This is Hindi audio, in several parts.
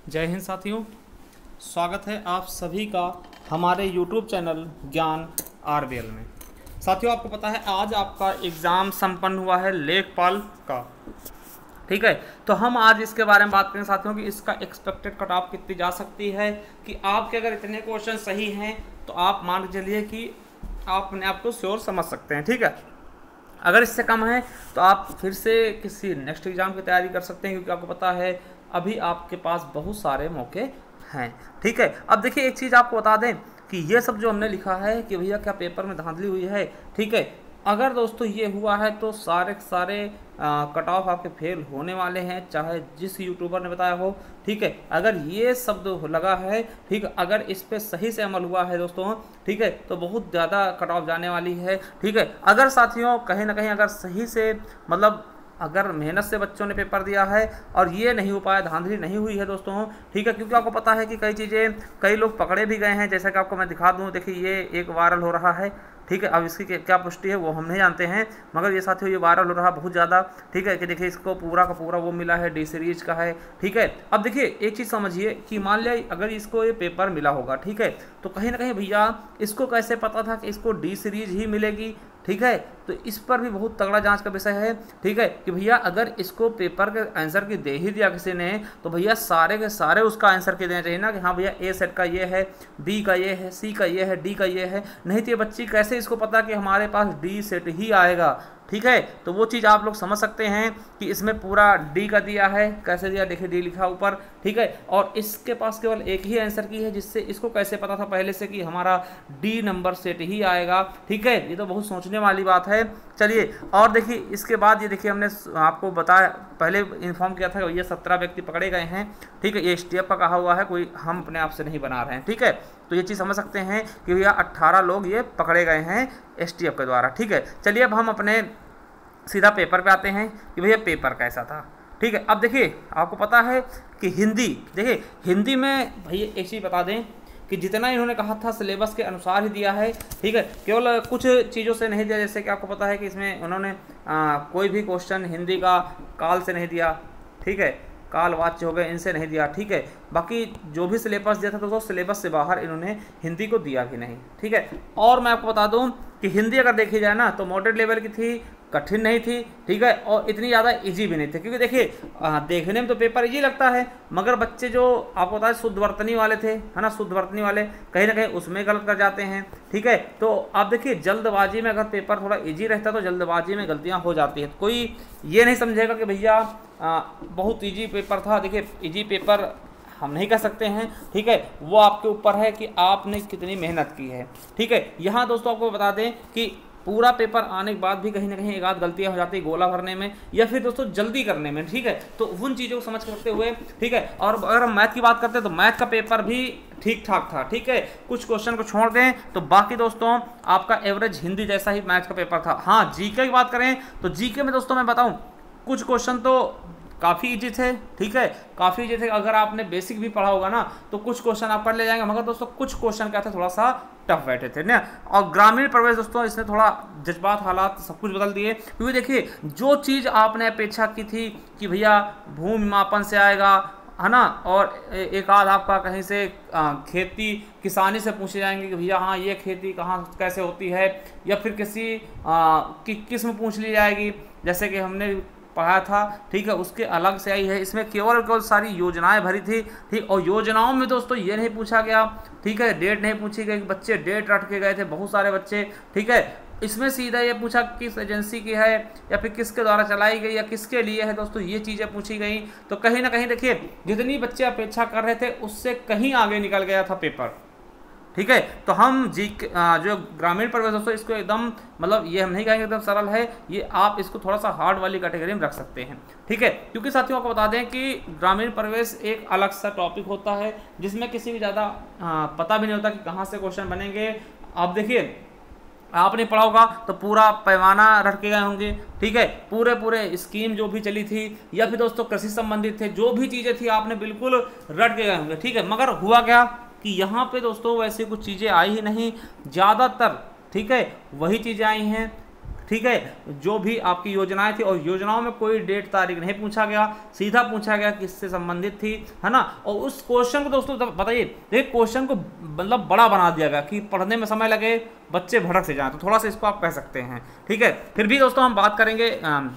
जय हिंद साथियों, स्वागत है आप सभी का हमारे YouTube चैनल ज्ञान आरबीएल में। साथियों, आपको पता है आज आपका एग्ज़ाम संपन्न हुआ है लेखपाल का। ठीक है, तो हम आज इसके बारे में बात करें साथियों कि इसका एक्सपेक्टेड कट ऑफ कितनी जा सकती है। कि आपके अगर इतने क्वेश्चन सही हैं तो आप मान के चलिए कि आप अपने आप को श्योर समझ सकते हैं। ठीक है, अगर इससे कम है तो आप फिर से किसी नेक्स्ट एग्ज़ाम की तैयारी कर सकते हैं, क्योंकि आपको पता है अभी आपके पास बहुत सारे मौके हैं। ठीक है, अब देखिए एक चीज़ आपको बता दें कि ये सब जो हमने लिखा है कि भैया क्या पेपर में धांधली हुई है। ठीक है, अगर दोस्तों ये हुआ है तो सारे सारे कट ऑफ आपके फेल होने वाले हैं, चाहे जिस यूट्यूबर ने बताया हो। ठीक है, अगर ये शब्द लगा है, ठीक है, अगर इस पर सही से अमल हुआ है दोस्तों, ठीक है, तो बहुत ज़्यादा कट ऑफ जाने वाली है। ठीक है, अगर साथियों कहीं ना कहीं अगर सही से मतलब अगर मेहनत से बच्चों ने पेपर दिया है और ये नहीं हो पाया, धांधली नहीं हुई है दोस्तों। ठीक है, क्योंकि आपको पता है कि कई चीज़ें कई लोग पकड़े भी गए हैं, जैसा कि आपको मैं दिखा दूँ। देखिए ये एक वायरल हो रहा है। ठीक है, अब इसकी क्या पुष्टि है वो हम नहीं जानते हैं, मगर ये साथियों ये वायरल हो रहा है बहुत ज़्यादा। ठीक है, कि देखिए इसको पूरा का पूरा वो मिला है, डी सीरीज का है। ठीक है, अब देखिए एक चीज़ समझिए कि मान लिया अगर इसको ये पेपर मिला होगा, ठीक है, तो कहीं ना कहीं भैया इसको कैसे पता था कि इसको डी सीरीज ही मिलेगी। ठीक है, तो इस पर भी बहुत तगड़ा जांच का विषय है। ठीक है, कि भैया अगर इसको पेपर के आंसर की दे ही दिया किसी ने तो भैया सारे के सारे उसका आंसर के देना चाहिए ना, कि हाँ भैया ए सेट का ये है, बी का ये है, सी का ये है, डी का ये है। नहीं तो ये बच्ची कैसे इसको पता कि हमारे पास डी सेट ही आएगा। ठीक है, तो वो चीज़ आप लोग समझ सकते हैं कि इसमें पूरा डी का दिया है। कैसे दिया, देखिए डी लिखा ऊपर। ठीक है, और इसके पास केवल एक ही आंसर की है, जिससे इसको कैसे पता था पहले से कि हमारा डी नंबर सेट ही आएगा। ठीक है, ये तो बहुत सोचने वाली बात है। चलिए और देखिए इसके बाद ये देखिए हमने आपको बताया, पहले इन्फॉर्म किया था कि ये 17 व्यक्ति पकड़े गए हैं। ठीक है, ये STF का कहा हुआ है, कोई हम अपने आप से नहीं बना रहे हैं। ठीक है, तो ये चीज़ समझ सकते हैं कि भैया 18 लोग ये पकड़े गए हैं STF के द्वारा। ठीक है, चलिए अब हम अपने सीधा पेपर पे आते हैं कि भैया पेपर कैसा था। ठीक है, अब देखिए आपको पता है कि हिंदी, देखिए हिंदी में भैया एक चीज़ बता दें कि जितना इन्होंने कहा था सिलेबस के अनुसार ही दिया है। ठीक है, केवल कुछ चीज़ों से नहीं दिया, जैसे कि आपको पता है कि इसमें उन्होंने कोई भी क्वेश्चन हिंदी का काल से नहीं दिया। ठीक है, काल वाच्य हो गए, इनसे नहीं दिया। ठीक है, बाकी जो भी सिलेबस दिया था तो सिलेबस से बाहर इन्होंने हिंदी को दिया भी नहीं। ठीक है, और मैं आपको बता दूं कि हिंदी अगर देखी जाए ना तो मॉडरेट लेवल की थी, कठिन नहीं थी। ठीक है, और इतनी ज़्यादा इजी भी नहीं थी, क्योंकि देखिए देखने में तो पेपर इजी लगता है, मगर बच्चे जो आपको पता है शुद्ध वर्तनी वाले थे, है ना, शुद्ध वर्तनी वाले कहीं ना कहीं उसमें गलत कर जाते हैं। ठीक है, तो आप देखिए जल्दबाजी में अगर पेपर थोड़ा इजी रहता तो जल्दबाजी में गलतियाँ हो जाती हैं। कोई ये नहीं समझेगा कि भैया बहुत ईजी पेपर था। देखिए ईजी पेपर हम नहीं कह सकते हैं। ठीक है, वो आपके ऊपर है कि आपने कितनी मेहनत की है। ठीक है, यहाँ दोस्तों आपको बता दें कि पूरा पेपर आने के बाद भी कहीं ना कहीं एक आध गलतियाँ हो जाती है गोला भरने में या फिर दोस्तों जल्दी करने में। ठीक है, तो उन चीज़ों को समझ करते हुए, ठीक है, और अगर हम मैथ की बात करते हैं तो मैथ का पेपर भी ठीक ठाक था। ठीक है, कुछ क्वेश्चन को छोड़ दें तो बाकी दोस्तों आपका एवरेज हिंदी जैसा ही मैथ का पेपर था। हाँ, जीके की बात करें तो जीके में दोस्तों मैं बताऊँ कुछ क्वेश्चन तो काफ़ी इजी थे। ठीक है, काफ़ी इजी थे, अगर आपने बेसिक भी पढ़ा होगा ना तो कुछ क्वेश्चन आप कर ले जाएंगे, मगर दोस्तों कुछ क्वेश्चन क्या थे थोड़ा सा टफ बैठे थे ना। और ग्रामीण प्रवेश दोस्तों इसने थोड़ा जज्बात हालात सब कुछ बदल दिए, क्योंकि देखिए जो चीज़ आपने अपेक्षा की थी कि भैया भूमि मापन से आएगा, है ना, और एक आध आपका कहीं से खेती किसानी से पूछे जाएंगे कि भैया हाँ ये खेती कहाँ कैसे होती है, या फिर किसी किस्म पूछ ली जाएगी जैसे कि हमने पढ़ा था। ठीक है, उसके अलग से आई है। इसमें केवल सारी योजनाएं भरी थी। ठीक, और योजनाओं में दोस्तों ये नहीं पूछा गया, ठीक है, डेट नहीं पूछी गई, बच्चे डेट रट के गए थे बहुत सारे बच्चे। ठीक है, इसमें सीधा ये पूछा किस एजेंसी की है या फिर किसके द्वारा चलाई गई या किसके लिए है दोस्तों, ये चीज़ें पूछी गई। तो कहीं ना कहीं देखिए जितनी बच्चे अपेक्षा कर रहे थे उससे कहीं आगे निकल गया था पेपर। ठीक है, तो हम जो ग्रामीण प्रवेश दोस्तों इसको एकदम मतलब ये हम नहीं कहेंगे एकदम सरल है, ये आप इसको थोड़ा सा हार्ड वाली कैटेगरी में रख सकते हैं। ठीक है, क्योंकि साथियों आपको बता दें कि ग्रामीण प्रवेश एक अलग सा टॉपिक होता है जिसमें किसी भी ज़्यादा पता भी नहीं होता कि कहाँ से क्वेश्चन बनेंगे। आप देखिए आपने पढ़ा होगा तो पूरा पैमाना रट के गए होंगे। ठीक है, पूरे स्कीम जो भी चली थी या फिर दोस्तों कृषि संबंधित थे जो भी चीज़ें थी आपने बिल्कुल रट के गए होंगे। ठीक है, मगर हुआ क्या कि यहाँ पे दोस्तों वैसे कुछ चीज़ें आई ही नहीं ज़्यादातर। ठीक है, वही चीज़ें आई हैं ठीक है, जो भी आपकी योजनाएं थी, और योजनाओं में कोई डेट तारीख नहीं पूछा गया, सीधा पूछा गया किससे संबंधित थी, है ना। और उस क्वेश्चन को दोस्तों बताइए, देखिए क्वेश्चन को मतलब बड़ा बना दिया गया कि पढ़ने में समय लगे, बच्चे भड़क से जाएं, तो थोड़ा सा इसको आप कह सकते हैं, ठीक है। फिर भी दोस्तों हम बात करेंगे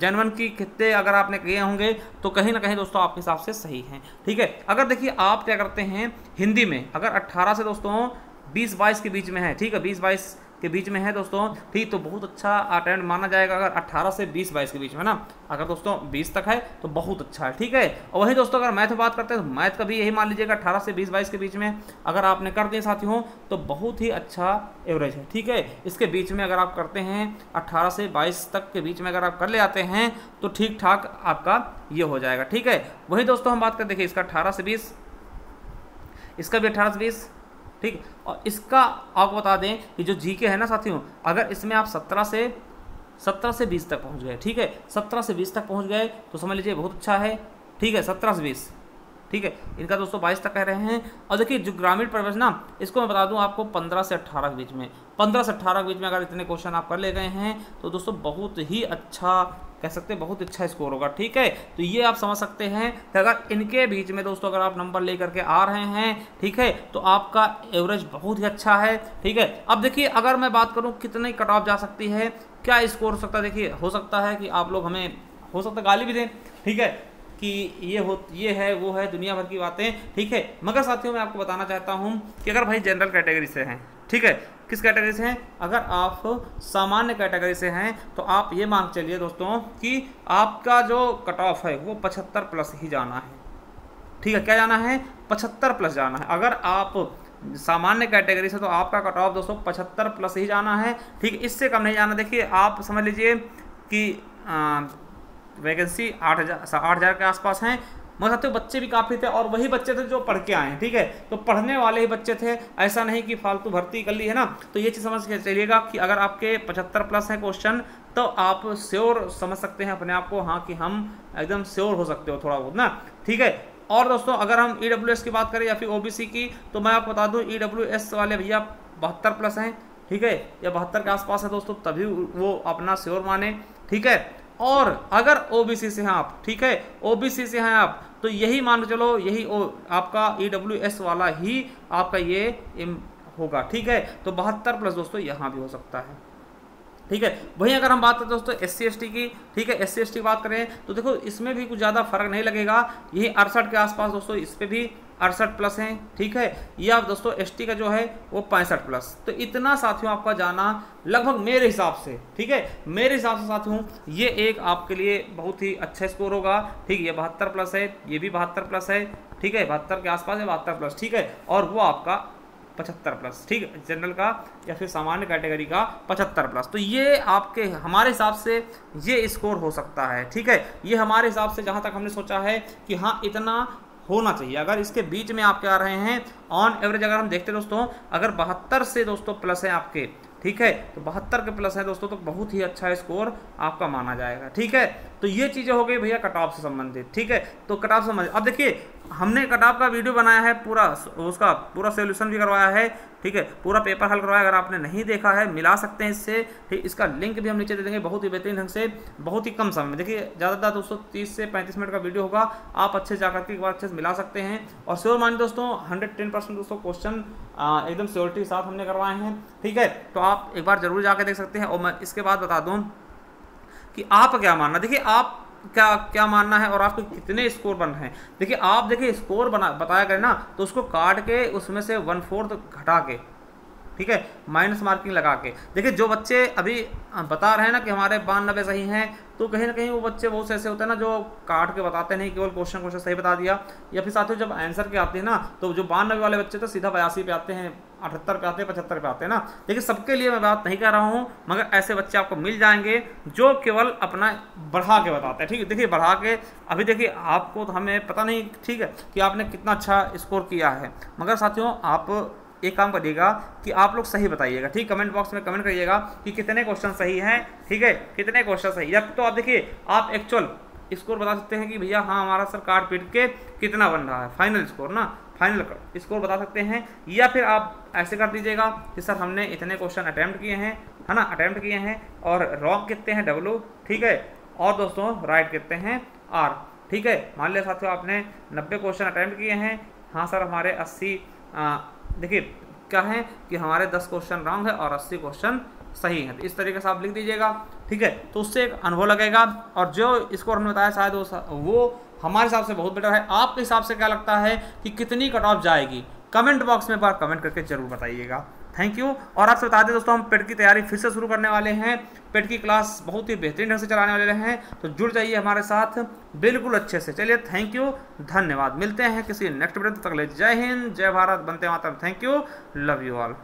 जनवन की कितने अगर आपने किए होंगे तो कहीं ना कहीं दोस्तों आपके हिसाब से सही हैं, ठीक है। अगर देखिए आप क्या करते हैं हिंदी में, अगर 18 से दोस्तों 20-22 के बीच में है, ठीक है, 20-22 के बीच में है दोस्तों, ठीक, तो बहुत अच्छा अटेम्प्ट माना जाएगा। अगर 18 से 20-22 के बीच में ना, अगर दोस्तों 20 तक है तो बहुत अच्छा है, ठीक है। और वही दोस्तों अगर मैथ बात करते हैं तो मैथ का भी यही मान लीजिएगा 18 से 20-22 के बीच में अगर आपने कर दिए साथियों तो बहुत ही अच्छा एवरेज है, ठीक है। इसके बीच में अगर आप करते हैं 18 से 22 तक के बीच में अगर आप कर ले आते हैं तो ठीक ठाक आपका ये हो जाएगा, ठीक है। वही दोस्तों हम बात करते देखिए इसका 18 से 20, इसका भी 18 से 20, ठीक। और इसका आपको बता दें कि जो जीके है ना साथियों, अगर इसमें आप 17 से 20 तक पहुंच गए, ठीक है, 17 से 20 तक पहुंच गए तो समझ लीजिए बहुत अच्छा है, ठीक है, 17 से 20, ठीक है। इनका दोस्तों 22 तक कह रहे हैं। और देखिए जो ग्रामीण प्रवेश ना, इसको मैं बता दूं आपको 15 से 18 के बीच में, 15 से 18 के बीच में अगर इतने क्वेश्चन आप कर ले गए हैं तो दोस्तों बहुत ही अच्छा कह सकते हैं, बहुत अच्छा स्कोर होगा, ठीक है। तो ये आप समझ सकते हैं कि अगर इनके बीच में दोस्तों अगर आप नंबर लेकर के आ रहे हैं, ठीक है, तो आपका एवरेज बहुत ही अच्छा है, ठीक है। अब देखिए अगर मैं बात करूं कितने कट ऑफ जा सकती है, क्या स्कोर हो सकता है, देखिए हो सकता है कि आप लोग हमें हो सकता है गाली भी दें, ठीक है, कि ये है वो है दुनिया भर की बातें, ठीक है। मगर साथियों मैं आपको बताना चाहता हूं कि अगर भाई जनरल कैटेगरी से हैं, ठीक है, किस कैटेगरी से हैं, अगर आप सामान्य कैटेगरी से हैं तो आप ये मान चलिए दोस्तों कि आपका जो कट ऑफ है वो 75 प्लस ही जाना है, ठीक है। क्या जाना है, 75 प्लस जाना है। अगर आप सामान्य कैटेगरी से तो आपका कट ऑफ दोस्तों 75 प्लस ही जाना है, ठीक, इससे कम नहीं जाना। देखिए आप समझ लीजिए कि वैकेंसी 8,000 के आसपास हैं, मगर साथियों बच्चे भी काफ़ी थे और वही बच्चे थे जो पढ़ के आए हैं, ठीक है, तो पढ़ने वाले ही बच्चे थे, ऐसा नहीं कि फालतू भर्ती कर ली है ना। तो ये चीज़ समझ के चलिएगा कि अगर आपके 75 प्लस हैं क्वेश्चन तो आप श्योर समझ सकते हैं अपने आप को, हाँ कि हम एकदम श्योर हो सकते हो थोड़ा बहुत ना, ठीक है। और दोस्तों अगर हम EWS की बात करें या फिर OBC की, तो मैं आपको बता दूँ EWS वाले भैया 72 प्लस हैं, ठीक है, या 72 के आसपास है दोस्तों, तभी वो अपना श्योर माने, ठीक है। और अगर OBC से हैं आप, ठीक है, OBC से हैं आप, तो यही मान चलो यही आपका EWS वाला ही आपका ये होगा, ठीक है। तो 72 प्लस दोस्तों यहाँ भी हो सकता है, ठीक है। वहीं अगर हम बात करते हैं दोस्तों SC ST की, ठीक है, SC ST की बात करें तो देखो इसमें भी कुछ ज़्यादा फर्क नहीं लगेगा, यही 68 के आसपास दोस्तों, इस पर भी 68 प्लस हैं, ठीक है। या दोस्तों ST का जो है वो 65 प्लस, तो इतना साथियों आपका जाना लगभग मेरे हिसाब से, ठीक है, मेरे हिसाब से साथियों ये एक आपके लिए बहुत ही अच्छा स्कोर होगा, ठीक है। ये 72 प्लस है, ये भी 72 प्लस है, ठीक है, 72 के आसपास है, 72 प्लस, ठीक है। और वो आपका 75 प्लस, ठीक है, जनरल का या फिर सामान्य कैटेगरी का 75 प्लस, तो ये आपके हमारे हिसाब से ये स्कोर हो सकता है, ठीक है। ये हमारे हिसाब से जहाँ तक हमने सोचा है कि हाँ इतना होना चाहिए। अगर इसके बीच में आप क्या आ रहे हैं ऑन एवरेज अगर हम देखते हैं दोस्तों, अगर 72 से दोस्तों प्लस है आपके, ठीक है, तो 72 के प्लस है दोस्तों, तो बहुत ही अच्छा स्कोर आपका माना जाएगा, ठीक है। तो ये चीज़ें हो गई भैया कट ऑफ से संबंधित, ठीक है। तो कट ऑफ से अब देखिए हमने कट ऑफ का वीडियो बनाया है, पूरा उसका पूरा सोल्यूशन भी करवाया है, ठीक है, पूरा पेपर हल करवाया। अगर आपने नहीं देखा है मिला सकते हैं इससे, ठीक, इसका लिंक भी हम नीचे दे देंगे, बहुत ही बेहतरीन ढंग से, बहुत ही कम समय में। देखिए ज़्यादा दोस्तों 30 से 35 मिनट का वीडियो होगा, आप अच्छे जाकर के एक बार अच्छे से मिला सकते हैं। और श्योर मानिए दोस्तों 110% दोस्तों क्वेश्चन एकदम श्योरिटी के साथ हमने करवाए हैं, ठीक है। तो आप एक बार जरूर जाकर देख सकते हैं। और मैं इसके बाद बता दूँ कि आप क्या मानना, देखिए आप क्या मानना है और आपके कितने स्कोर बन रहे हैं। देखिए आप देखिए स्कोर बताया करें ना, तो उसको काट के उसमें से 1/4 घटा के, ठीक है, माइनस मार्किंग लगा के। देखिए जो बच्चे अभी बता रहे हैं ना कि हमारे 92 सही हैं, तो कहीं ना कहीं वो बच्चे बहुत से ऐसे होते हैं ना जो काट के बताते नहीं, केवल क्वेश्चन सही बता दिया। या फिर साथियों जब आंसर के आते हैं ना, तो जो 92 वाले बच्चे तो सीधा 82 पे आते हैं, 78 पे आते हैं, 75 पे आते हैं ना। देखिए सबके लिए मैं बात नहीं कर रहा हूँ, मगर ऐसे बच्चे आपको मिल जाएंगे जो केवल अपना बढ़ा के बताते हैं, ठीक है। देखिए बढ़ा के अभी देखिए आपको तो हमें पता नहीं, ठीक है, कि आपने कितना अच्छा स्कोर किया है, मगर साथियों आप एक काम करिएगा कि आप लोग सही बताइएगा, ठीक, कमेंट बॉक्स में कमेंट करिएगा कि कितने क्वेश्चन सही हैं, ठीक है, कितने क्वेश्चन सही। या तो आप देखिए आप एक्चुअल स्कोर बता सकते हैं कि भैया हाँ हमारा सर काट पीट के कितना बन रहा है, फाइनल स्कोर ना, फाइनल स्कोर बता सकते हैं। या फिर आप ऐसे कर दीजिएगा कि सर हमने इतने क्वेश्चन अटैम्प्ट किए हैं, है ना, अटेम्प्ट किए हैं, और रॉन्ग कितने हैं W, ठीक है, और दोस्तों राइट कितने हैं R, ठीक है। मान लिया साथियों आपने 90 क्वेश्चन अटेम्प्ट किए हैं, हाँ सर हमारे 80, देखिए क्या है कि हमारे 10 क्वेश्चन रॉन्ग है और 80 क्वेश्चन सही है, तो इस तरीके से आप लिख दीजिएगा, ठीक है। तो उससे एक अनुभव लगेगा, और जो स्कोर हमने बताया शायद वो हमारे हिसाब से बहुत बेटर है। आपके हिसाब से क्या लगता है कि कितनी कट ऑफ जाएगी, कमेंट बॉक्स में एक बार कमेंट करके जरूर बताइएगा। Thank you. और आपसे बता दें दोस्तों, हम पेट की तैयारी फिर से शुरू करने वाले हैं, पेट की क्लास बहुत ही बेहतरीन ढंग से चलाने वाले हैं, तो जुड़ जाइए हमारे साथ बिल्कुल अच्छे से। चलिए थैंक यू, धन्यवाद, मिलते हैं किसी नेक्स्ट वीडियो, तक ले जय हिंद, जय भारत, वंदे मातरम, thank you, love you all.